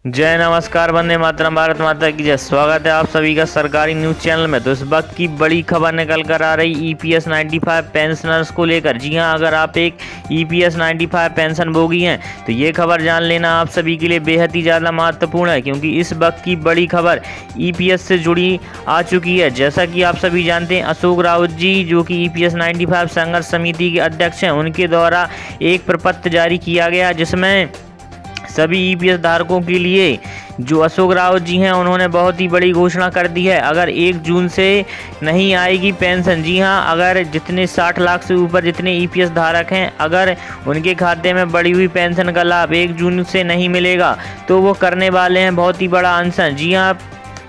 जय नमस्कार, वंदे मातरम, भारत माता की जय। स्वागत है आप सभी का सरकारी न्यूज चैनल में। तो इस वक्त की बड़ी खबर निकल कर आ रही EPS 95 पेंशनर्स को लेकर। जी हां, अगर आप एक EPS 95 पेंशन भोगी हैं तो ये खबर जान लेना आप सभी के लिए बेहद ही ज़्यादा महत्वपूर्ण है, क्योंकि इस वक्त की बड़ी खबर EPS से जुड़ी आ चुकी है। जैसा कि आप सभी जानते हैं, अशोक राउत जी जो कि EPS 95 संघर्ष समिति के अध्यक्ष हैं, उनके द्वारा एक प्रपत्र जारी किया गया जिसमें सभी EPS धारकों के लिए जो अशोक राउत जी हैं उन्होंने बहुत ही बड़ी घोषणा कर दी है। अगर 1 जून से नहीं आएगी पेंशन, जी हां, अगर जितने 60 लाख से ऊपर जितने EPS धारक हैं, अगर उनके खाते में बढ़ी हुई पेंशन का लाभ 1 जून से नहीं मिलेगा तो वो करने वाले हैं बहुत ही बड़ा अनशन। जी हां,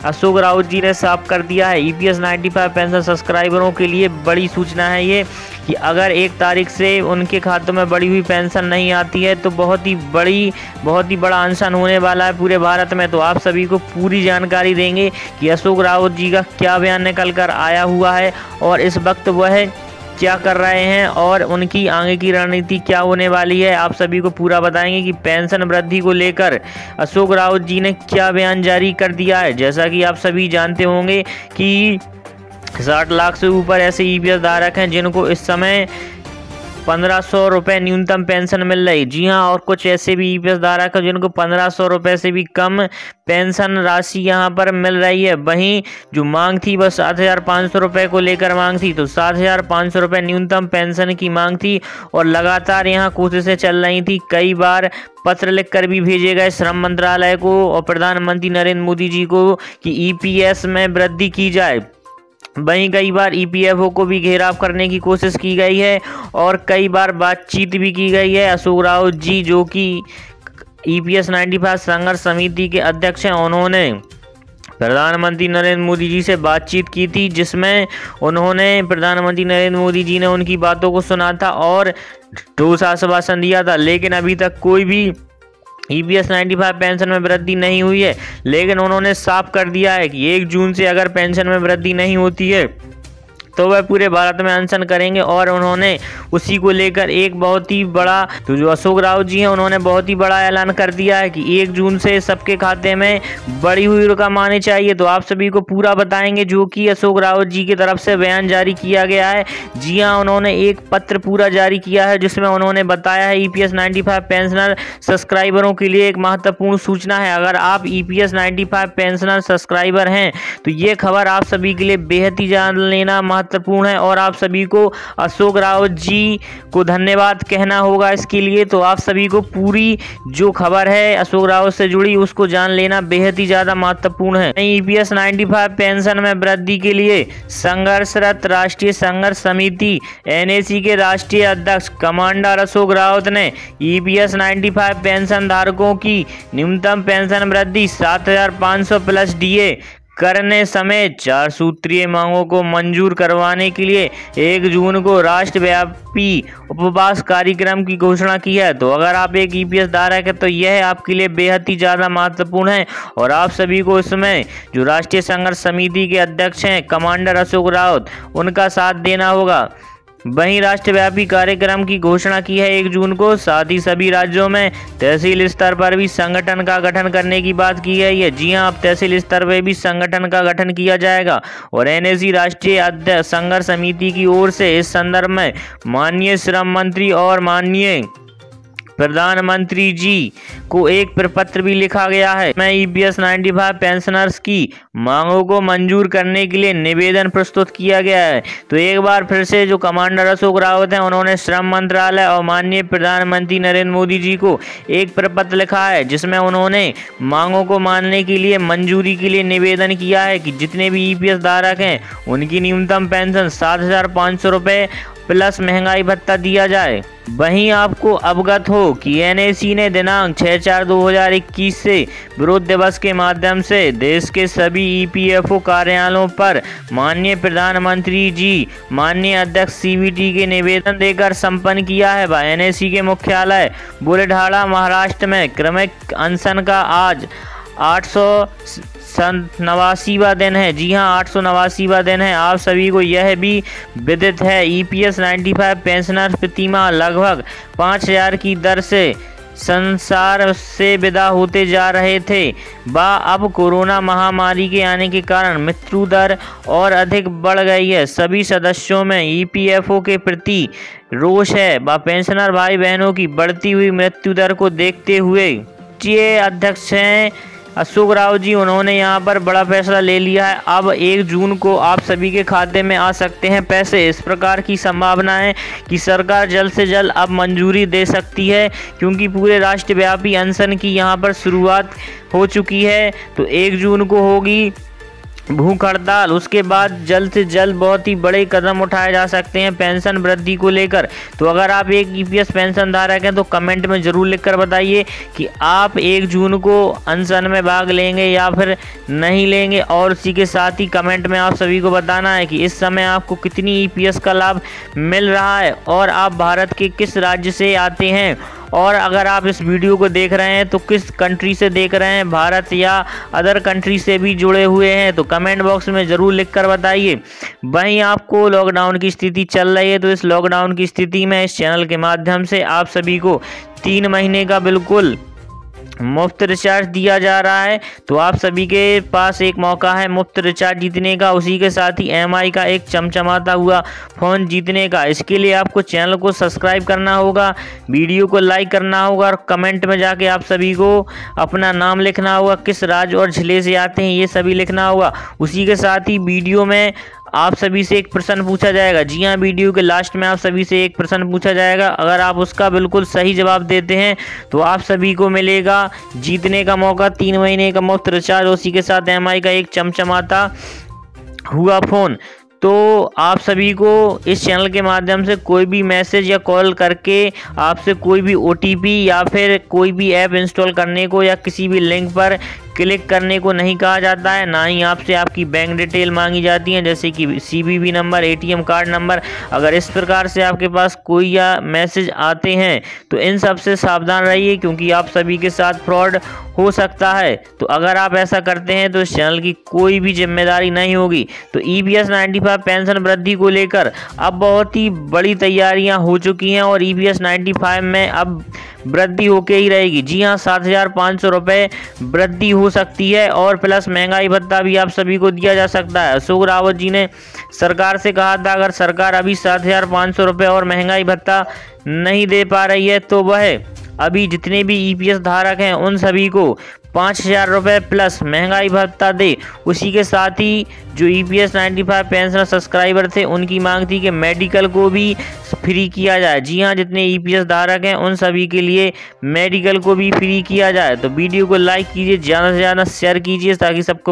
अशोक राउत जी ने साफ कर दिया है। EPS 95 पेंशन सब्सक्राइबरों के लिए बड़ी सूचना है ये कि अगर 1 तारीख से उनके खातों में बढ़ी हुई पेंशन नहीं आती है तो बहुत ही बड़ा अनशन होने वाला है पूरे भारत में। तो आप सभी को पूरी जानकारी देंगे कि अशोक राउत जी का क्या बयान निकल कर आया हुआ है और इस वक्त वह क्या कर रहे हैं और उनकी आगे की रणनीति क्या होने वाली है। आप सभी को पूरा बताएंगे कि पेंशन वृद्धि को लेकर अशोक राउत जी ने क्या बयान जारी कर दिया है। जैसा कि आप सभी जानते होंगे कि 60 लाख से ऊपर ऐसे EPS धारक हैं जिनको इस समय 1500 रुपये न्यूनतम पेंशन मिल रही। जी हां, और कुछ ऐसे भी EPS धारक हैं जिनको 1500 रुपये से भी कम पेंशन राशि यहां पर मिल रही है। वहीं जो मांग थी वह 7500 रुपये को लेकर मांग थी, तो 7500 रुपये न्यूनतम पेंशन की मांग थी और लगातार यहां कोशिशें चल रही थी। कई बार पत्र लिखकर भी भेजे गए श्रम मंत्रालय को और प्रधानमंत्री नरेंद्र मोदी जी को कि EPS में वृद्धि की जाए। वहीं कई बार EPFO को भी घेराव करने की कोशिश की गई है और कई बार बातचीत भी की गई है। अशोक राउत जी जो कि EPS 95 संघर्ष समिति के अध्यक्ष हैं, उन्होंने प्रधानमंत्री नरेंद्र मोदी जी से बातचीत की थी, जिसमें प्रधानमंत्री नरेंद्र मोदी जी ने उनकी बातों को सुना था और ठोस आश्वासन दिया था। लेकिन अभी तक कोई भी EPS 95 पेंशन में वृद्धि नहीं हुई है। लेकिन उन्होंने साफ कर दिया है कि 1 जून से अगर पेंशन में वृद्धि नहीं होती है तो वह पूरे भारत में अनशन करेंगे। और उन्होंने उसी को लेकर एक बहुत ही बड़ा, तो जो अशोक राउत जी हैं उन्होंने बहुत ही बड़ा ऐलान कर दिया है कि 1 जून से सबके खाते में बढ़ी हुई रकम आनी चाहिए। तो आप सभी को पूरा बताएंगे जो कि अशोक राउत जी की तरफ से बयान जारी किया गया है। जी हाँ, उन्होंने एक पत्र पूरा जारी किया है जिसमें उन्होंने बताया है EPS 95 पेंशनर सब्सक्राइबरों के लिए एक महत्वपूर्ण सूचना है। अगर आप EPS 95 पेंशनर सब्सक्राइबर हैं तो ये खबर आप सभी के लिए बेहद ही जान लेना महत्वपूर्ण है और आप सभी को अशोक राउत जी को धन्यवाद कहना होगा इसके लिए। तो आप सभी को पूरी जो खबर है अशोक राउत से जुड़ी उसको जान लेना बेहद ही ज्यादा महत्वपूर्ण है। EPS 95 पेंशन में वृद्धि के लिए संघर्षरत राष्ट्रीय संघर्ष समिति NAC के राष्ट्रीय अध्यक्ष कमांडर अशोक राउत ने EPS 95 पेंशन धारकों की न्यूनतम पेंशन वृद्धि 7500 प्लस DA करने समेत 4 सूत्रीय मांगों को मंजूर करवाने के लिए 1 जून को राष्ट्रव्यापी उपवास कार्यक्रम की घोषणा की है। तो अगर आप एक EPS धारक है तो यह आपके लिए बेहद ही ज़्यादा महत्वपूर्ण है और आप सभी को इसमें जो राष्ट्रीय संघर्ष समिति के अध्यक्ष हैं कमांडर अशोक राउत, उनका साथ देना होगा। वहीं राष्ट्रव्यापी कार्यक्रम की घोषणा की है 1 जून को। साथ ही सभी राज्यों में तहसील स्तर पर भी संगठन का गठन करने की बात की गई है। जी हां, अब तहसील स्तर पर भी संगठन का गठन किया जाएगा और NAC राष्ट्रीय संघर्ष समिति की ओर से इस संदर्भ में माननीय श्रम मंत्री और माननीय प्रधानमंत्री जी को एक प्रपत्र भी लिखा गया है। मैं EPS 95 पेंशनर्स की मांगों को मंजूर करने के लिए निवेदन प्रस्तुत किया गया है। तो एक बार फिर से जो कमांडर अशोक रावत हैं उन्होंने श्रम मंत्रालय और माननीय प्रधानमंत्री नरेंद्र मोदी जी को एक प्रपत्र लिखा है जिसमें उन्होंने मांगों को मानने के लिए मंजूरी के लिए निवेदन किया है कि जितने भी EPS धारक हैं उनकी न्यूनतम पेंशन 7500 रुपये प्लस महंगाई भत्ता दिया जाए। वहीं आपको अवगत हो कि NAC ने दिनांक 6/4/2021 से विरोध दिवस के माध्यम से देश के सभी EPFO कार्यालयों पर माननीय प्रधानमंत्री जी, माननीय अध्यक्ष CVT के निवेदन देकर संपन्न किया है। NAC के मुख्यालय बुलढाणा महाराष्ट्र में क्रमिक अनशन का आज 889वां दिन है। जी हां, 889वां दिन है। आप सभी को यह भी विदित है EPS 95 पेंशनर प्रतिमाह लगभग 5000 की दर से संसार से विदा होते जा रहे थे, वह अब कोरोना महामारी के आने के कारण मृत्यु दर और अधिक बढ़ गई है। सभी सदस्यों में ईपीएफओ के प्रति रोष है। वह पेंशनर भाई बहनों की बढ़ती हुई मृत्यु दर को देखते हुए अध्यक्ष हैं अशोक राव जी, उन्होंने यहां पर बड़ा फैसला ले लिया है। अब 1 जून को आप सभी के खाते में आ सकते हैं पैसे। इस प्रकार की संभावना है कि सरकार जल्द से जल्द अब मंजूरी दे सकती है, क्योंकि पूरे राष्ट्रव्यापी अनशन की यहां पर शुरुआत हो चुकी है। तो 1 जून को होगी भूख हड़ताल। उसके बाद जल्द से जल्द बहुत ही बड़े कदम उठाए जा सकते हैं पेंशन वृद्धि को लेकर। तो अगर आप एक ईपीएस पेंशन धारक हैं तो कमेंट में ज़रूर लिखकर बताइए कि आप 1 जून को अनशन में भाग लेंगे या फिर नहीं लेंगे। और उसी के साथ ही कमेंट में आप सभी को बताना है कि इस समय आपको कितनी ईपीएस का लाभ मिल रहा है और आप भारत के किस राज्य से आते हैं। और अगर आप इस वीडियो को देख रहे हैं तो किस कंट्री से देख रहे हैं, भारत या अदर कंट्री से भी जुड़े हुए हैं, तो कमेंट बॉक्स में ज़रूर लिखकर बताइए। वहीं आपको लॉकडाउन की स्थिति चल रही है, तो इस लॉकडाउन की स्थिति में इस चैनल के माध्यम से आप सभी को 3 महीने का बिल्कुल मुफ्त रिचार्ज दिया जा रहा है। तो आप सभी के पास एक मौका है मुफ्त रिचार्ज जीतने का, उसी के साथ ही एमआई का एक चमचमाता हुआ फ़ोन जीतने का। इसके लिए आपको चैनल को सब्सक्राइब करना होगा, वीडियो को लाइक करना होगा और कमेंट में जाके आप सभी को अपना नाम लिखना होगा, किस राज्य और जिले से आते हैं ये सभी लिखना होगा। उसी के साथ ही वीडियो में आप सभी से एक प्रश्न पूछा जाएगा। जी हाँ, वीडियो के लास्ट में आप सभी से एक प्रश्न पूछा जाएगा। अगर आप उसका बिल्कुल सही जवाब देते हैं तो आप सभी को मिलेगा जीतने का मौका 3 महीने का मुफ्त रिचार्ज, उसी के साथ एमआई का एक चमचमाता हुआ फ़ोन। तो आप सभी को इस चैनल के माध्यम से कोई भी मैसेज या कॉल करके आपसे कोई भी ओटीपी या फिर कोई भी ऐप इंस्टॉल करने को या किसी भी लिंक पर क्लिक करने को नहीं कहा जाता है। ना ही आपसे आपकी बैंक डिटेल मांगी जाती है, जैसे कि CVV number, ATM card number. अगर इस प्रकार से आपके पास कोई या मैसेज आते हैं तो इन सब से सावधान रहिए, क्योंकि आप सभी के साथ फ्रॉड हो सकता है। तो अगर आप ऐसा करते हैं तो इस चैनल की कोई भी जिम्मेदारी नहीं होगी। तो ईपीएस 95 पेंशन वृद्धि को लेकर अब बहुत ही बड़ी तैयारियां हो चुकी हैं और ईपीएस 95 में अब वृद्धि होके ही रहेगी। जी हाँ, 7,500 रुपये वृद्धि हो सकती है और प्लस महंगाई भत्ता भी आप सभी को दिया जा सकता है। अशोक रावत जी ने सरकार से कहा था अगर सरकार अभी 7,500 रुपये और महंगाई भत्ता नहीं दे पा रही है तो वह अभी जितने भी ईपीएस धारक हैं उन सभी को 5,000 रुपये प्लस महंगाई भत्ता दे। उसी के साथ ही जो ईपीएस 95 पेंशनर सब्सक्राइबर थे उनकी मांग थी कि मेडिकल को भी फ्री किया जाए। जी हाँ, जितने ईपीएस धारक हैं उन सभी के लिए मेडिकल को भी फ्री किया जाए। तो वीडियो को लाइक कीजिए, ज़्यादा से ज़्यादा शेयर कीजिए ताकि सबको